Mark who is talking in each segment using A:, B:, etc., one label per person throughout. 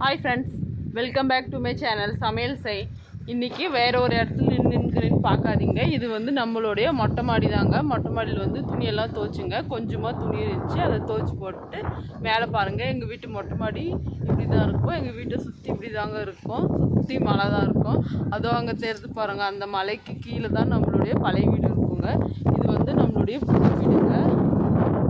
A: Hi friends, welcome back to my channel சமையல் செய். இன்றைக்கி வேறு ஒரு இடத்துல நின்றுன்னு பார்க்காதீங்க. இது வந்து நம்மளுடைய மொட்டை மாடி தாங்க. மொட்டை மாடியில் வந்து துணியெல்லாம் துவைச்சுங்க. கொஞ்சமாக துணி இருந்துச்சு, அதை துவைச்சி போட்டு மேலே பாருங்கள். எங்கள் வீட்டு மொட்டை மாடி இப்படி தான் இருக்கும். எங்கள் வீட்டை சுற்றி இப்படி தாங்க இருக்கும். சுற்றி மலை தான் இருக்கும். அதோ அங்கே தெரிஞ்சு பாருங்கள், அந்த மலைக்கு கீழே தான் நம்மளுடைய பழைய வீடு இருக்குங்க. இது வந்து நம்மளுடைய புது வீடுங்க.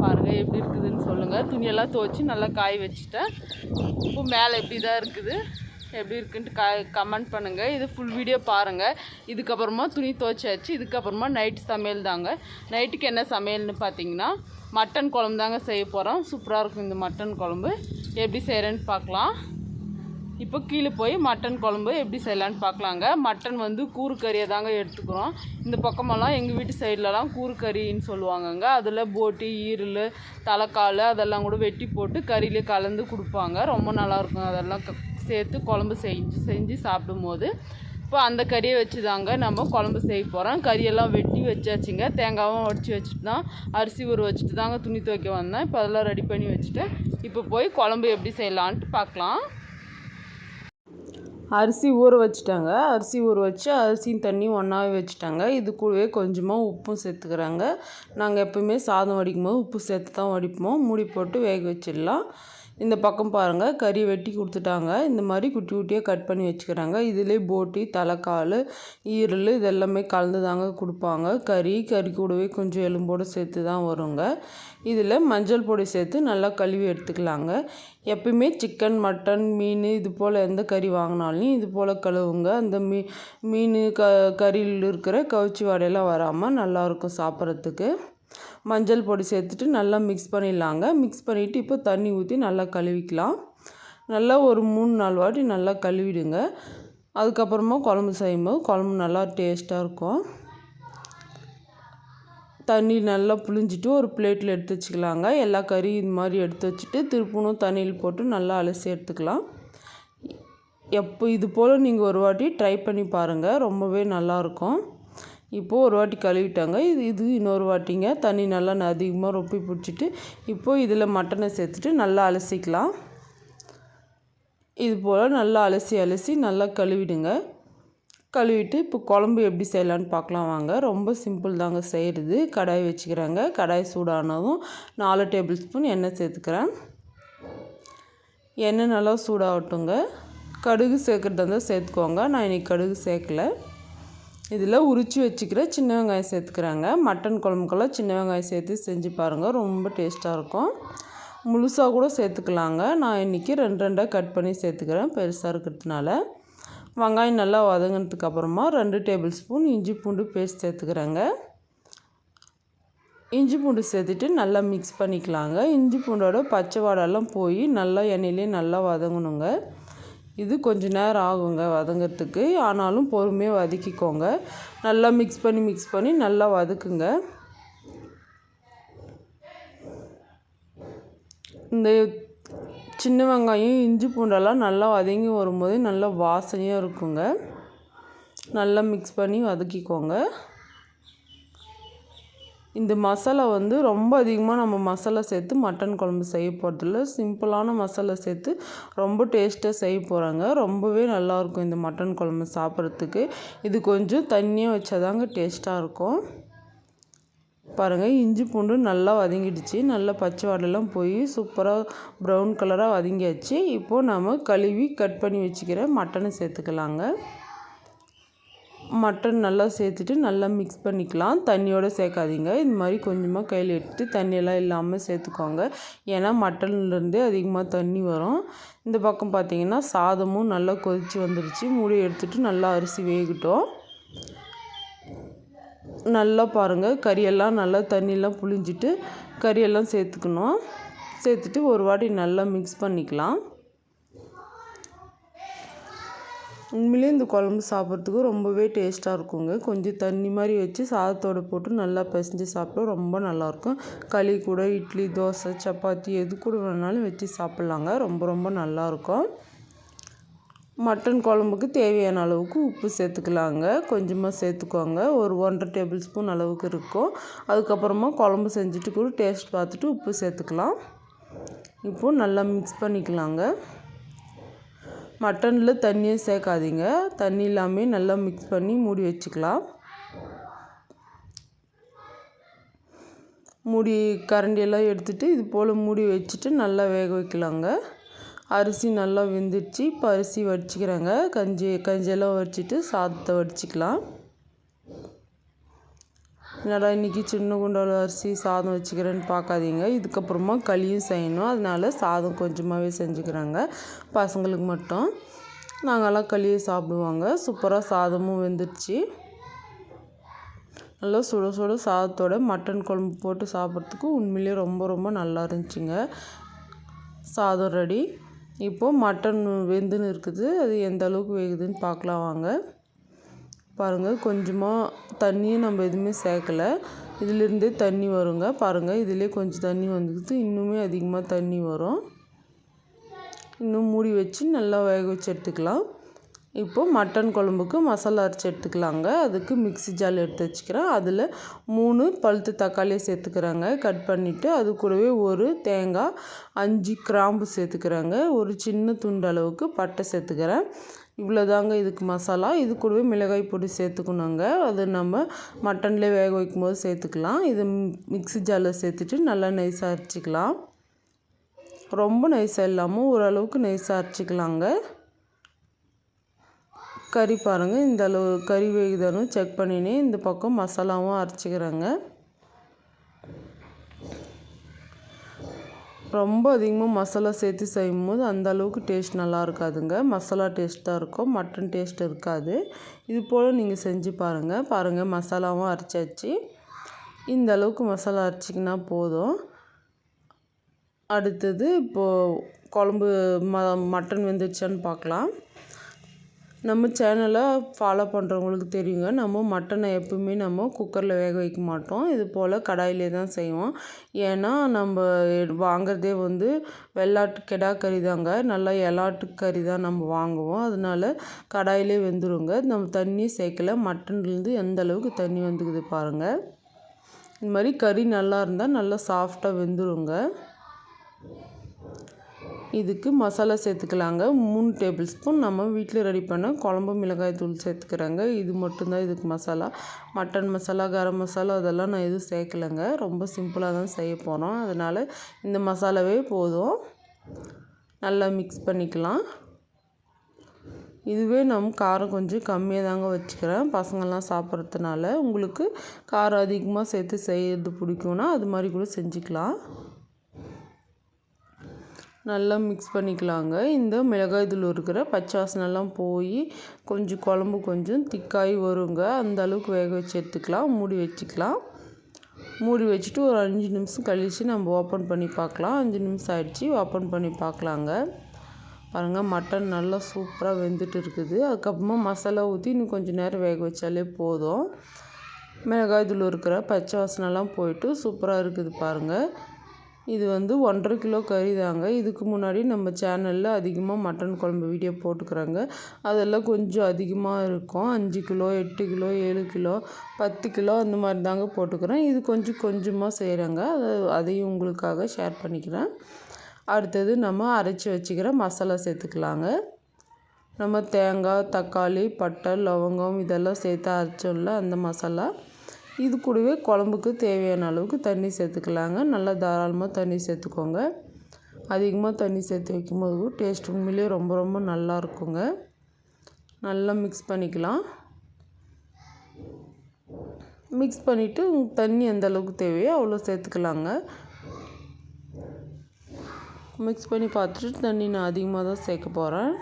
A: பாருங்கள் எப்படி இருக்குதுன்னு சொல்லுங்கள். துணியெல்லாம் துவைச்சி நல்லா காய வச்சுட்டேன். இப்போ மேலே எப்படி தான் இருக்குது, எப்படி இருக்குன்ட்டு கமெண்ட் பண்ணுங்கள். இது ஃபுல் வீடியோ பாருங்கள். இதுக்கப்புறமா துணி துவைச்சாச்சு. இதுக்கப்புறமா நைட்டு சமையல் தாங்க. நைட்டுக்கு என்ன சமையல்னு பார்த்தீங்கன்னா மட்டன் குழம்பு தாங்க செய்ய போகிறோம். சூப்பராக இருக்கும் இந்த மட்டன் குழம்பு. எப்படி செய்கிறேன்னு பார்க்கலாம். இப்போ கீழே போய் மட்டன் குழம்பு எப்படி செய்யலான்னு பார்க்கலாங்க. மட்டன் வந்து கூறு கறியை தாங்க எடுத்துக்கிறோம். இந்த பக்கமெல்லாம் எங்கள் வீட்டு சைட்லலாம் கூறு கறின்னு சொல்லுவாங்கங்க. அதில் போட்டி, ஈரல், தலைக்கால் அதெல்லாம் கூட வெட்டி போட்டு கறியிலே கலந்து கொடுப்பாங்க. ரொம்ப நல்லாயிருக்கும். அதெல்லாம் சேர்த்து குழம்பு செஞ்சு சாப்பிடும்போது இப்போ அந்த கறியை வச்சு தாங்க நம்ம குழம்பு செய்ய போகிறோம். கறியெல்லாம் வெட்டி வச்சாச்சுங்க. தேங்காயும் உடச்சி வச்சுட்டு தான் அரிசி ஊற வச்சுட்டு தாங்க துணி துவைக்க வந்தேன். இப்போ அதெல்லாம் ரெடி பண்ணி வச்சுட்டு இப்போ போய் குழம்பு எப்படி செய்யலான்ட்டு பார்க்கலாம். அரிசி ஊற வச்சுட்டாங்க. அரிசி ஊற வச்சு அரிசியும் தண்ணியும் ஒன்றாவே வச்சுட்டாங்க. இது கூடவே கொஞ்சமாக உப்பும் சேர்த்துக்கிறாங்க. நாங்கள் எப்போவுமே சாதம் வடிக்கும் போது உப்பு சேர்த்து தான் வடிப்போம். மூடி போட்டு வேக வச்சிடலாம். இந்த பக்கம் பாருங்கள், கறி வெட்டி கொடுத்துட்டாங்க. இந்த மாதிரி குட்டி குட்டியாக கட் பண்ணி வச்சுக்கிறாங்க. இதிலே போட்டி, தலைக்கால், ஈரல் இதெல்லாமே கலந்து தாங்க கொடுப்பாங்க. கறி கூடவே கொஞ்சம் எலும்போடு சேர்த்து தான் வருங்க. இதில் மஞ்சள் பொடி சேர்த்து நல்லா கழுவி எடுத்துக்கலாங்க. எப்பயுமே சிக்கன், மட்டன், மீன் இது போல் எந்த கறி வாங்கினாலும் இது போல் கழுவுங்க. அந்த மீன் கறியில் இருக்கிற கவுச்சி வாடையெல்லாம் வராமல் நல்லாயிருக்கும் சாப்பிட்றதுக்கு. மஞ்சள் பொடி சேர்த்துட்டு நல்லா மிக்ஸ் பண்ணிடலாங்க. மிக்ஸ் பண்ணிவிட்டு இப்போ தண்ணி ஊற்றி நல்லா கழுவிக்கலாம். நல்லா ஒரு 3-4 வாட்டி நல்லா கழுவிடுங்க. அதுக்கப்புறமா குழம்பு செய்யும்போது குழம்பு நல்லா டேஸ்ட்டாக இருக்கும். தண்ணி நல்லா புழிஞ்சிட்டு ஒரு பிளேட்டில் எடுத்து வச்சுக்கலாங்க. எல்லா கறி இது மாதிரி எடுத்து வச்சுட்டு திருப்பணும் தண்ணியில் போட்டு நல்லா அலசி எடுத்துக்கலாம். இது போல் நீங்கள் ஒரு வாட்டி ட்ரை பண்ணி பாருங்கள், ரொம்பவே நல்லாயிருக்கும். இப்போது ஒரு வாட்டி கழுவிட்டாங்க. இது இன்னொரு வாட்டிங்க. தண்ணி நல்லா அதிகமாக ரொப்பி பிடிச்சிட்டு இப்போது இதில் மட்டனை சேர்த்துட்டு நல்லா அலசிக்கலாம். இது போல் நல்லா அலசி நல்லா கழுவிடுங்க. கழுவிட்டு இப்போ குழம்பு எப்படி செய்யலான்னு பார்க்கலாம் வாங்க. ரொம்ப சிம்பிள் தாங்க செய்கிறது. கடாய் வச்சுக்கிறாங்க. கடாய் சூடானதும் 4 டேபிள் ஸ்பூன் எண்ணெய் சேர்த்துக்கிறேன். எண்ணெய் நல்லா சூடாகட்டுங்க. கடுகு சேர்க்குறதா இருந்தால் சேர்த்துக்கோங்க. நான் இன்றைக்கி கடுகு சேர்க்கலை. இதில் உரித்து வச்சுக்கிற சின்ன வெங்காயம் சேர்த்துக்கிறாங்க. மட்டன் குழம்புக்கெல்லாம் சின்ன வெங்காயம் சேர்த்து செஞ்சு பாருங்கள், ரொம்ப டேஸ்ட்டாக இருக்கும். முழுசாக கூட சேர்த்துக்கலாங்க. நான் இன்றைக்கி 2 கட் பண்ணி சேர்த்துக்கிறேன், பெருசாக இருக்கிறதுனால. வெங்காயம் நல்லா வதங்கினதுக்கு அப்புறமா 2 டேபிள் ஸ்பூன் இஞ்சி பூண்டு பேஸ்ட் சேர்த்துக்கிறேங்க. இஞ்சி பூண்டு சேர்த்துட்டு நல்லா மிக்ஸ் பண்ணிக்கலாங்க. இஞ்சி பூண்டோட பச்சை வாடெல்லாம் போய் நல்லா எண்ணெயிலே நல்லா வதங்கணுங்க. இது கொஞ்சம் நேரம் ஆகுங்க வதங்கிறதுக்கு. ஆனாலும் பொறுமையாக வதக்கிக்கோங்க. நல்லா மிக்ஸ் பண்ணி நல்லா வதக்குங்க. இந்த சின்ன வெங்காயம் இஞ்சி பூண்டெல்லாம் நல்லா வதங்கி வரும்போது நல்லா வாசனையாக இருக்குங்க. நல்லா மிக்ஸ் பண்ணி வதக்கிக்கோங்க. இந்த மசாலா வந்து ரொம்ப அதிகமாக நம்ம மசாலா சேர்த்து மட்டன் குழம்பு செய்ய போகிறதில்ல. சிம்பிளான மசாலா சேர்த்து ரொம்ப டேஸ்ட்டாக செய்ய போகிறாங்க. ரொம்பவே நல்லாயிருக்கும் இந்த மட்டன் குழம்பு சாப்பிட்றதுக்கு. இது கொஞ்சம் தண்ணியாக வச்சாதாங்க டேஸ்ட்டாக இருக்கும். பாருங்கள், இஞ்சி பூண்டு நல்லா வதங்கிடுச்சு. நல்லா பச்சை வாடெல்லாம் போய் சூப்பராக ப்ரௌன் கலராக வதங்கியாச்சு. இப்போது நம்ம கழுவி கட் பண்ணி வச்சுக்கிற மட்டனை சேர்த்துக்கலாங்க. மட்டன் நல்லா சேர்த்துட்டு நல்லா மிக்ஸ் பண்ணிக்கலாம். தண்ணியோடு சேர்க்காதீங்க. இந்த மாதிரி கொஞ்சமாக கையில் எடுத்துட்டு தண்ணியெல்லாம் இல்லாமல் சேர்த்துக்கோங்க. ஏன்னா மட்டன்லேருந்தே அதிகமாக தண்ணி வரும். இந்த பக்கம் பார்த்திங்கன்னா சாதமும் நல்லா கொதித்து வந்துருச்சு. மூடி எடுத்துகிட்டு நல்லா அரிசி வேகட்டும். நல்லா பாருங்கள், கறியெல்லாம் நல்லா தண்ணியெல்லாம் புழிஞ்சிட்டு கறியெல்லாம் சேர்த்துக்கணும். சேர்த்துட்டு ஒரு வாட்டி நல்லா மிக்ஸ் பண்ணிக்கலாம். உண்மையிலே இந்த குழம்பு சாப்பிட்றதுக்கு ரொம்பவே டேஸ்ட்டாக இருக்குங்க. கொஞ்சம் தண்ணி மாதிரி வச்சு சாதத்தோடு போட்டு நல்லா பிசைஞ்சு சாப்பிட்டா ரொம்ப நல்லாயிருக்கும். களி கூட, இட்லி, தோசை, சப்பாத்தி எது கூட வேணாலும் வச்சு சாப்பிட்லாங்க. ரொம்ப நல்லாயிருக்கும். மட்டன் குழம்புக்கு தேவையான அளவுக்கு உப்பு சேர்த்துக்கலாங்க. கொஞ்சமாக சேர்த்துக்கோங்க. ஒரு 1.5 டேபிள் ஸ்பூன் அளவுக்கு இருக்கும். அதுக்கப்புறமா குழம்பு செஞ்சுட்டு கூட டேஸ்ட் பார்த்துட்டு உப்பு சேர்த்துக்கலாம். இப்போது நல்லா மிக்ஸ் பண்ணிக்கலாங்க. மட்டனில் தண்ணியே சேர்க்காதீங்க, தண்ணி இல்லாமல் நல்லா மிக்ஸ் பண்ணி மூடி வச்சுக்கலாம். மூடி கரண்டியெல்லாம் எடுத்துகிட்டு இது போல் மூடி வச்சுட்டு நல்லா வேக வைக்கலாங்க. அரிசி நல்லா வெந்துடுச்சு. இப்போ அரிசி வடிச்சிக்கிறேங்க. கஞ்சியெல்லாம் வடிச்சிட்டு சாதத்தை வடிச்சிக்கலாம். என்னடா இன்றைக்கி சின்ன குண்டாவில் அரிசி சாதம் வச்சுக்கிறேன்னு பார்க்காதீங்க, இதுக்கப்புறமா களியும் செய்யணும். அதனால சாதம் கொஞ்சமாகவே செஞ்சுக்கிறாங்க, பசங்களுக்கு மட்டும். நாங்கள்லாம் களியை சாப்பிடுவாங்க. சூப்பராக சாதமும் வெந்துடுச்சு. நல்லா சுட சுட சாதத்தோட மட்டன் குழம்பு போட்டு சாப்பிட்றதுக்கு உண்மையிலே ரொம்ப ரொம்ப நல்லா இருந்துச்சுங்க. சாதம் ரெடி. இப்போது மட்டன் வெந்துன்னு இருக்குது, அது எந்த அளவுக்கு வேகுதுன்னு பார்க்கலாம் வாங்க. பாருங்கள், கொஞ்சமாக தண்ணியும் நம்ம எதுவுமே சேர்க்கலை, இதிலிருந்தே தண்ணி வருங்க. பாருங்கள், இதிலே கொஞ்சம் தண்ணி வந்துக்குது, இன்னுமே அதிகமாக தண்ணி வரும். இன்னும் மூடி வச்சு நல்லா வேக வச்சு எடுத்துக்கலாம். இப்போது மட்டன் குழம்புக்கு மசாலா அரைச்சி எடுத்துக்கலாங்க. அதுக்கு மிக்ஸி ஜார் எடுத்து வச்சுக்கிறேன். அதில் 3 பழுத்து தக்காளியை சேர்த்துக்கிறேங்க, கட் பண்ணிவிட்டு. அது கூடவே ஒரு தேங்காய், 5 கிராம்பு சேர்த்துக்கிறேங்க, ஒரு சின்ன துண்டு அளவுக்கு பட்டை சேர்த்துக்கிறேன். இவ்வளோதாங்க இதுக்கு மசாலா. இது கூடவே மிளகாய் பொடி சேர்த்துக்கணுங்க, அது நம்ம மட்டன்லேயே வேக வைக்கும் போது சேர்த்துக்கலாம். இது மிக்ஸி ஜாரில் சேர்த்துட்டு நல்லா நைஸாக அரைச்சிக்கலாம். ரொம்ப நைஸாக இல்லாமல் ஓரளவுக்கு நைஸாக அரைச்சிக்கலாங்க. கறி பாருங்கள், இந்த அளவு கறி வேகுதானு செக் பண்ணினே இந்த பக்கம் மசாலாவும் அரைச்சிக்கிறேங்க. ரொம்ப அதிகமாக மசாலா சேர்த்து செய்யும்போது அந்த அளவுக்கு டேஸ்ட் நல்லா இருக்காதுங்க. மசாலா டேஸ்ட் தான் இருக்கும், மட்டன் டேஸ்ட் இருக்காது. இது போல் நீங்கள் செஞ்சு பாருங்கள். மசாலாவும் அரைச்சாச்சு. இந்த அளவுக்கு மசாலா அரைச்சிக்கினா போதும். அடுத்தது இப்போது குழம்பு மட்டன் வெந்துடுச்சான்னு பார்க்கலாம். நம்ம சேனலை ஃபாலோ பண்ணுறவங்களுக்கு தெரியுங்க, நம்ம மட்டனை எப்பவுமே நம்ம குக்கரில் வேக வைக்க மாட்டோம், இது போல் கடாயிலே தான் செய்வோம். ஏன்னா நம்ம வாங்குறதே வந்து வெள்ளாட்டு கெடா கறி தாங்க, நல்லா எலாட்டு கறி தான் நம்ம வாங்குவோம். அதனால கடாயிலே வெந்துருங்க. நம்ம தண்ணி சேர்க்கல, மட்டன்லேருந்து எந்த அளவுக்கு தண்ணி வந்துக்குது பாருங்கள். இந்த மாதிரி கறி நல்லா இருந்தால் நல்லா சாஃப்டாக வெந்துருங்க. இதுக்கு மசாலா சேர்த்துக்கலாங்க. 3 டேபிள் ஸ்பூன் நம்ம வீட்டில் ரெடி பண்ண குழம்பு மிளகாய் தூள் சேர்த்துக்கிறேங்க. இது மட்டும்தான் இதுக்கு மசாலா. மட்டன் மசாலா, கரம் மசாலா அதெல்லாம் நான் எதுவும் சேர்க்கலைங்க. ரொம்ப சிம்பிளாக தான் செய்ய போகிறோம், அதனால் இந்த மசாலாவே போதும். நல்லா மிக்ஸ் பண்ணிக்கலாம். இதுவே நம்ம காரம் கொஞ்சம் கம்மியாக தாங்க வச்சுக்கிறேன், பசங்கள்லாம் சாப்பிட்றதுனால. உங்களுக்கு காரம் அதிகமாக சேர்த்து செய்கிறது பிடிக்கும்னா அது மாதிரி கூட செஞ்சுக்கலாம். நல்லா மிக்ஸ் பண்ணிக்கலாங்க. இந்த மிளகாய் தூள் இருக்கிற பச்சை வாசனைலாம் போய் கொஞ்சம் குழம்பு கொஞ்சம் திக்காகி வருங்க. அந்த அளவுக்கு வேக வச்சு எடுத்துக்கலாம். மூடி வச்சுக்கலாம். மூடி வச்சுட்டு ஒரு 5 நிமிஷம் கழித்து நம்ம ஓப்பன் பண்ணி பார்க்கலாம். 5 நிமிஷம் ஆகிடுச்சு, ஓப்பன் பண்ணி பார்க்கலாங்க. பாருங்கள், மட்டன் நல்லா சூப்பராக வெந்துட்டு இருக்குது. அதுக்கப்புறமா மசாலா ஊற்றி இன்னும் கொஞ்சம் நேரம் வேக வச்சாலே போதும். மிளகாய் தூள் இருக்கிற பச்சை வாசனைலாம் போயிட்டு சூப்பராக இருக்குது பாருங்கள். இது வந்து 1.5 கிலோ கறி தாங்க. இதுக்கு முன்னாடி நம்ம சேனலில் அதிகமாக மட்டன் குழம்பு வீடியோ போட்டுக்கிறாங்க, அதெல்லாம் கொஞ்சம் அதிகமாக இருக்கும். 5 கிலோ, 8 கிலோ, 7 கிலோ, 10 கிலோ அந்த மாதிரி தாங்க போட்டுக்கிறேன். இது கொஞ்சமாக செய்கிறேங்க, அதையும் உங்களுக்காக ஷேர் பண்ணிக்கிறேன். அடுத்தது நம்ம அரைச்சி வச்சுக்கிற மசாலா சேர்த்துக்கலாங்க. நம்ம தேங்காய், தக்காளி, பட்டை, லவங்கம் இதெல்லாம் சேர்த்து அரைச்சோம்ல அந்த மசாலா. இது கூடவே குழம்புக்கு தேவையான அளவுக்கு தண்ணி சேர்த்துக்கலாங்க. நல்லா தாராளமாக தண்ணி சேர்த்துக்கோங்க. அதிகமாக தண்ணி சேர்த்து வைக்கும்போது டேஸ்ட் உண்மையிலே ரொம்ப ரொம்ப நல்லா இருக்குங்க. நல்லா மிக்ஸ் பண்ணிக்கலாம். மிக்ஸ் பண்ணிவிட்டு தண்ணி எந்த அளவுக்கு தேவையோ அவ்வளோ சேர்த்துக்கலாங்க. மிக்ஸ் பண்ணி பார்த்துட்டு தண்ணி நான் அதிகமாக தான் சேர்க்க போகிறேன்.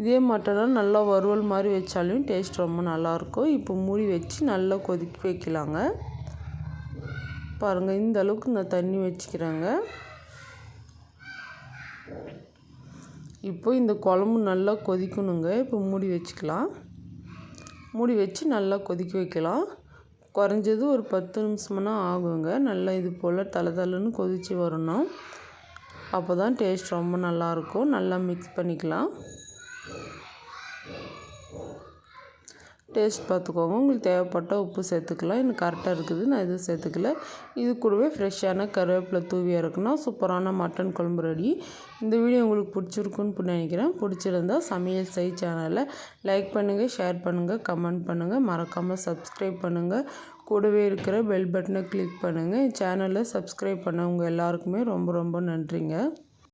A: இதே மட்டனை நல்லா வறுவல் மாதிரி வச்சாலும் டேஸ்ட் ரொம்ப நல்லாயிருக்கும். இப்போ மூடி வச்சு நல்லா கொதிக்க வைக்கலாங்க. பாருங்கள், இந்த அளவுக்கு நான் தண்ணி வச்சுக்கிறேங்க. இப்போ இந்த குழம்பு நல்லா கொதிக்கணுங்க. இப்போ மூடி வச்சுக்கலாம். மூடி வச்சு நல்லா கொதிக்க வைக்கலாம். குறைஞ்சது ஒரு 10 நிமிஷம்னா ஆகுங்க. நல்லா இது போல் தளன்னு கொதித்து வரணும். அப்போ தான் டேஸ்ட் ரொம்ப நல்லாயிருக்கும். நல்லா மிக்ஸ் பண்ணிக்கலாம். டேஸ்ட் பார்த்துக்கோங்க. உங்களுக்கு தேவைப்பட்ட உப்பு சேர்த்துக்கலாம். எனக்கு கரெக்டாக இருக்குது, நான் எதுவும் சேர்த்துக்கல. இது கூடவே ஃப்ரெஷ்ஷான கருவேப்பிலை தூவி இறக்குனா சூப்பரான மட்டன் குழம்பு ரெடி. இந்த வீடியோ உங்களுக்கு பிடிச்சிருக்குன்னு நினைக்கிறேன். பிடிச்சிருந்தா சமையல் செய் சேனலை லைக் பண்ணுங்கள், ஷேர் பண்ணுங்கள், கமெண்ட் பண்ணுங்கள். மறக்காமல் சப்ஸ்கிரைப் பண்ணுங்கள். கூடவே இருக்கிற பெல் பட்டனை கிளிக் பண்ணுங்கள். சேனலை சப்ஸ்கிரைப் பண்ணவங்க எல்லாருக்குமே ரொம்ப ரொம்ப நன்றிங்க.